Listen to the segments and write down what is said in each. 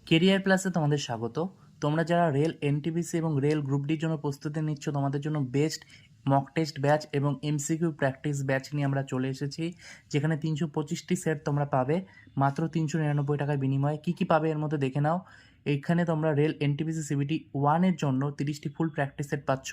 Career প্লাসে তোমাদের স্বাগত। তোমরা যারা রেল এনটিপিসি এবং রেল গ্রুপ ডির জন্য প্রস্তুতি নিচ্ছ, তোমাদের জন্য বেস্ট মক টেস্ট ব্যাচ এবং এমসিকিউ প্র্যাকটিস ব্যাচ নিয়ে আমরা চলে এসেছি, যেখানে 325টি সেট তোমরা পাবে মাত্র 399 টাকার বিনিময়ে। কী কী পাবে এর মধ্যে দেখে নাও। এইখানে তোমরা রেল এনটিপিসি সিবিটি 1-এর জন্য 30টি ফুল প্র্যাকটিস সেট পাচ্ছ,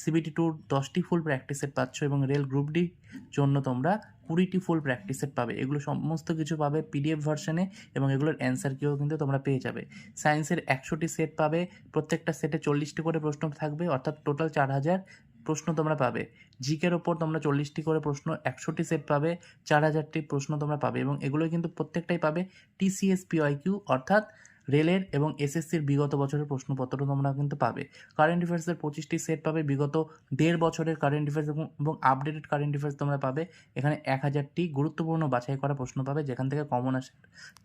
সিবিটি 2 10টি ফুল প্র্যাকটিস সেট পাচ্ছ এবং রেল গ্রুপ ডির জন্য তোমরা 20টি ফুল প্র্যাকটিস সেট পাবে। এগুলো সমস্ত কিছু পাবে পিডিএফ ভার্সনে এবং এগুলোর অ্যান্সার কিও কিন্তু তোমরা পেয়ে যাবে। সায়েন্সের 100টি সেট পাবে, প্রত্যেকটা সেটে 40টি করে প্রশ্ন থাকবে, অর্থাৎ টোটাল 4000 প্রশ্ন তোমরা পাবে। জিকের ওপর তোমরা 40টি করে প্রশ্ন, 100টি সেট পাবে, 4000টি প্রশ্ন তোমরা পাবে এবং এগুলো কিন্তু প্রত্যেকটাই পাবে টিসিএস পিওয়াইকিউ, অর্থাৎ রেলের এবং এসএসসির বিগত বছরের প্রশ্নপত্র তোমরা কিন্তু পাবে। কারেন্ট অ্যাফেয়ার্সের 25টি সেট পাবে, বিগত 1.5 বছরের কারেন্ট অ্যাফেয়ার্স এবং আপডেটেড কারেন্ট অ্যাফেয়ার্স তোমরা পাবে। এখানে 1000টি গুরুত্বপূর্ণ বাছাই করা প্রশ্ন পাবে, যেখান থেকে কমন আসার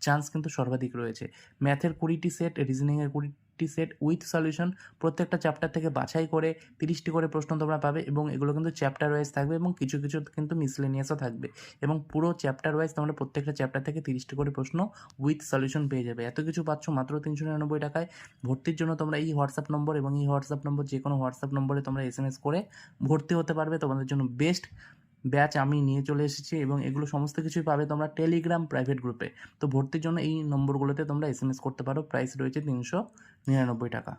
চান্স কিন্তু সর্বাধিক রয়েছে। ম্যাথের 20টি সেট, রিজনিংয়ের 20টি সেট উইথ সলিউশন, প্রত্যেকটা চ্যাপ্টার থেকে বাছাই করে 30টি করে প্রশ্ন তোমরা পাবে এবং এগুলো কিন্তু চ্যাপ্টার ওয়াইজ থাকবে এবং কিছু কিছু কিন্তু মিসলেনিয়াসও থাকবে এবং পুরো চ্যাপ্টার ওয়াইজ তোমরা প্রত্যেকটা চ্যাপ্টার থেকে 30টি করে প্রশ্ন উইথ সলিউশন পেয়ে যাবে। এত কিছু পাচ্ছ মাত্র 399 টাকায়। ভর্তির জন্য তোমরা এই হোয়াটসঅ্যাপ নম্বর এবং এই হোয়াটসঅ্যাপ নম্বর, যে কোনো হোয়াটসঅ্যাপ নম্বরে তোমরা এসএমএস করে ভর্তি হতে পারবে। তোমাদের জন্য বেস্ট ব্যাচ আমি নিয়ে চলে এসেছি এবং এগুলো সমস্ত কিছুই পাবে তোমরা টেলিগ্রাম প্রাইভেট গ্রুপে। তো ভর্তির জন্য এই নম্বরগুলোতে তোমরা এসএমএস করতে পারো। প্রাইস রয়েছে 399 টাকা।